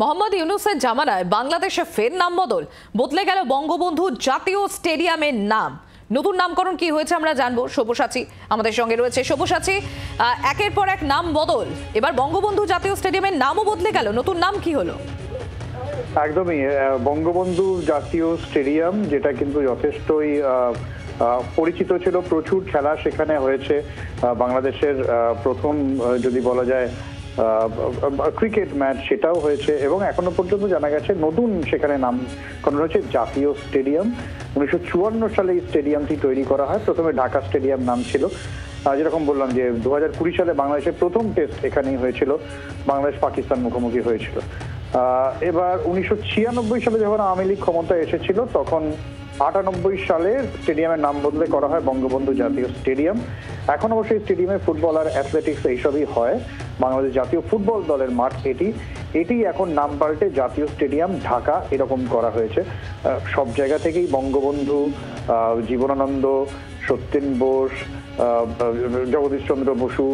মোহাম্মদ ইউনুসের জামানায় বাংলাদেশে ফের নাম বদলে গেল বঙ্গবন্ধু জাতীয় স্টেডিয়ামের নাম। নতুন নামকরণ কি হয়েছে আমরা জানবো। সব্যসাচী আমাদের সঙ্গে রয়েছে। সব্যসাচী, একের পর এক নাম বদল, এবার বঙ্গবন্ধু জাতীয় স্টেডিয়ামের নামও বদলে গেল, নতুন নাম কি হলো? একদমই, বঙ্গবন্ধু জাতীয় স্টেডিয়াম, যেটা কিন্তু যথেষ্টই পরিচিত ছিল, প্রচুর খেলা সেখানে হয়েছে। বাংলাদেশের প্রথম যদি বলা যায় ক্রিকেট ম্যাচ সেটাও হয়েছে, এবং এখনো পর্যন্ত জানা গেছে নতুন সেখানে নামকরণ হচ্ছে জাতীয় স্টেডিয়াম। 1954 সালে এই স্টেডিয়ামটি তৈরি করা হয়। প্রথমে ঢাকা স্টেডিয়াম নাম ছিল। যেরকম বললাম যে 2020 সালে বাংলাদেশের প্রথম টেস্ট এখানেই হয়েছিল, বাংলাদেশ পাকিস্তান মুখোমুখি হয়েছিল। এবার 1996 সালে যখন আওয়ামী লীগ ক্ষমতায় এসেছিল, তখন 98 সালে স্টেডিয়ামের নাম বদলে করা হয় বঙ্গবন্ধু জাতীয় স্টেডিয়াম। এখন অবশ্যই স্টেডিয়ামে ফুটবল আর অ্যাথলেটিক্স এইসবই হয়। বাংলাদেশ জাতীয় ফুটবল দলের মাঠ এটি এখন নাম পাল্টে জাতীয় স্টেডিয়াম ঢাকা এরকম করা হয়েছে। সব জায়গা থেকেই বঙ্গবন্ধু, জীবনানন্দ, সত্যেন বোস, জগদীশ চন্দ্র বসু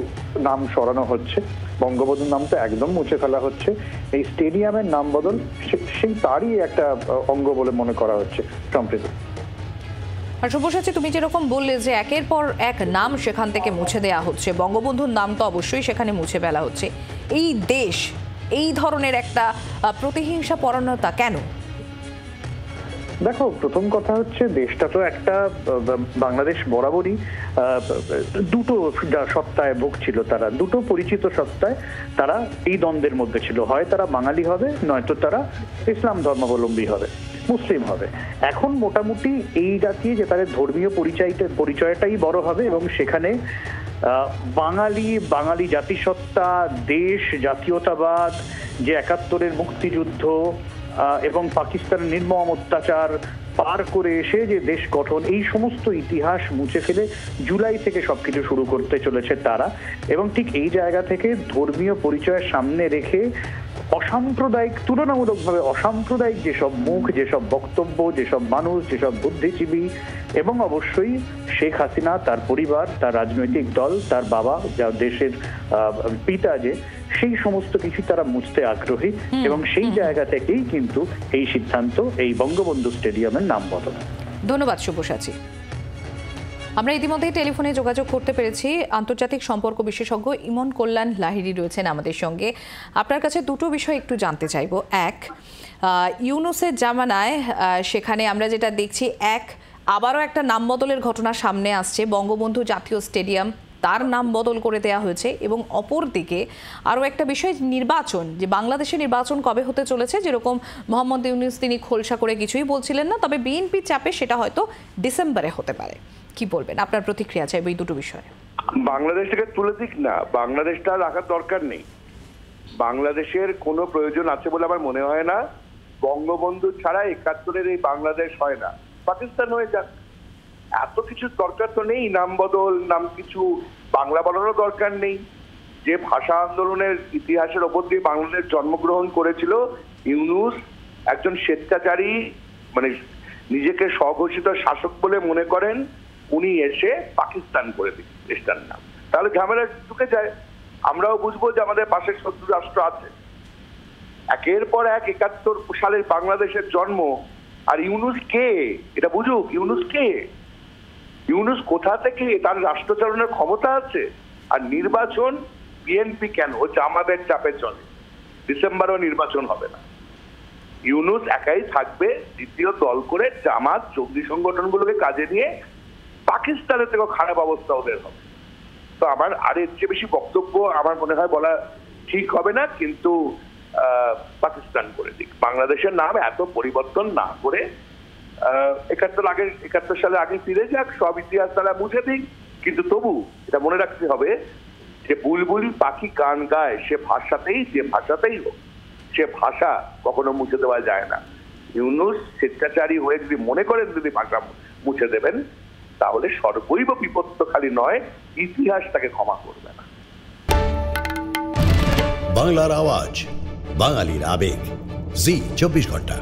নাম সরানো হচ্ছে। বঙ্গবন্ধুর নাম তো একদম মুছে ফেলা হচ্ছে। এই স্টেডিয়ামের নাম বদল সেই তারই একটা অঙ্গ বলে মনে করা হচ্ছে সম্প্রতি। আর সব্যসাচী, তুমি যেরকম বললে যে একের পর এক নাম সেখান থেকে মুছে দেওয়া হচ্ছে, বঙ্গবন্ধুর নাম তো অবশ্যই সেখানে মুছে ফেলা হচ্ছে। এই দেশ এই ধরনের একটা প্রতিহিংসা পরায়ণতা কেন? দেখো, প্রথম কথা হচ্ছে দেশটা তো একটা, বাংলাদেশ বরাবরই দুটো সত্তায় ভুগছিল। তারা দুটো পরিচিত সত্তায় তারা এই দ্বন্দ্বের মধ্যে ছিল, হয় তারা বাঙালি হবে, নয়তো তারা ইসলাম ধর্মাবলম্বী হবে, মুসলিম হবে। এখন মোটামুটি এই জাতীয় যে তাদের ধর্মীয় পরিচয়টাই বড় হবে, এবং সেখানে বাঙালি জাতিসত্তা, দেশ, জাতীয়তাবাদ, যে 71-এর মুক্তিযুদ্ধ এবং পাকিস্তানের নির্মম অত্যাচার পার করে এসে যে দেশ গঠন, এই সমস্ত ইতিহাস মুছে ফেলে জুলাই থেকে সবকিছু শুরু করতে চলেছে তারা। এবং ঠিক এই জায়গা থেকে ধর্মীয় পরিচয়ের সামনে রেখে অসাম্প্রদায়িক, তুলনামূলকভাবে অসাম্প্রদায়িক যেসব মুখ, যেসব বক্তব্য, যেসব মানুষ, যেসব বুদ্ধিজীবী, এবং অবশ্যই শেখ হাসিনা, তার পরিবার, তার রাজনৈতিক দল, তার বাবা, যা দেশের পিতা, যে সেই সমস্ত কিছু তারা মুছতে আগ্রহী, এবং সেই জায়গা থেকেই কিন্তু এই সিদ্ধান্ত, এই বঙ্গবন্ধু স্টেডিয়ামের নাম বদল। ধন্যবাদ সব্যসাচী। আমরা ইতিমধ্যে টেলিফোনে যোগাযোগ করতে পেরেছি। আন্তর্জাতিক সম্পর্ক বিশেষজ্ঞ ইমন কল্যাণ লাহিড়ী রয়েছেন আমাদের সঙ্গে। আপনার কাছে দুটো বিষয় একটু জানতে চাইবো। এক, ইউনুসের জামানায় সেখানে আমরা যেটা দেখছি, আবারও একটা নাম বদলের ঘটনা সামনে আসছে। বঙ্গবন্ধু জাতীয় স্টেডিয়াম, তার নাম বদল করে দেওয়া হয়েছে। এবং অপরদিকে আরও একটা বিষয়, নির্বাচন, যে বাংলাদেশে নির্বাচন কবে হতে চলেছে, যেরকম মোহাম্মদ ইউনুস তিনি খোলসা করে কিছুই বলছিলেন না, তবে বিএনপি চাপে সেটা হয়তো ডিসেম্বরে হতে পারে। কি বলবেন, আপনার প্রতিক্রিয়া চাইব এই দুটো বিষয়ে। বাংলাদেশ থেকে তুলে দিক না, বাংলাদেশটা রাখার দরকার নেই। বাংলাদেশের কোনো প্রয়োজন আছে বলে আমার মনে হয় না। বঙ্গবন্ধু ছাড়া 71-এর এই বাংলাদেশ হয় না, পাকিস্তান হয়ে যাক। এত কিছু দরকার তো নেই, নাম বদল, নাম কিছু বাংলা বলারও দরকার নেই। যে ভাষা আন্দোলনের ইতিহাসের ওপর দিয়ে বাংলাদেশ জন্মগ্রহণ করেছিল, ইউনুস একজন স্বেচ্ছাচারী, মানে নিজেকে স্বঘোষিত শাসক বলে মনে করেন, উনি এসে পাকিস্তান করে দিন দেশটার নাম। তাহলে ঝামেলা ঢুকে যায়। আমরাও বুঝবো যে আমাদের পাশের শত্রু রাষ্ট্র আছে। একের পর এক 71 সালের বাংলাদেশের জন্ম, আর ইউনুস কে এটা বুঝুক। ইউনুস কে? ইউনুস কোথা থেকে তার রাষ্ট্র চালানোর ক্ষমতা আছে? আর নির্বাচন বিএনপি কেন? ও জামাতের চাপে চলে। ডিসেম্বরেও নির্বাচন হবে না। ইউনুস একাই থাকবে দ্বিতীয় দল করে, জামাত, জঙ্গি সংগঠনগুলোকে কাজে নিয়ে পাকিস্তানের থেকেও খারাপ অবস্থা ওদের হবে। তো আমার আর এর চেয়ে বেশি বক্তব্য আমার মনে হয় বলা ঠিক হবে না। কিন্তু পাকিস্তান করে দিক, বাংলাদেশের নাম এত পরিবর্তন না করে 71 সালে আগে ফিরে যাক, সব ইতিহাস তারা মুছে দিক। কিন্তু তবু এটা মনে রাখতে হবে যে বুলবুল পাখি গান গায় সে ভাষাতেই, যে ভাষাতেই হোক, সে ভাষা কখনো মুছে দেওয়া যায় না। ইউনুস স্বেচ্ছাচারী হয়ে যদি মনে করেন যদি ভাষা মুছে দেবেন, তাহলে সর্বৈব বিপত্ত খালি নয়, ইতিহাস তাকে ক্ষমা করবে না। বাংলার আওয়াজ, বাঙালির আবেগ, জি 24 ঘন্টা।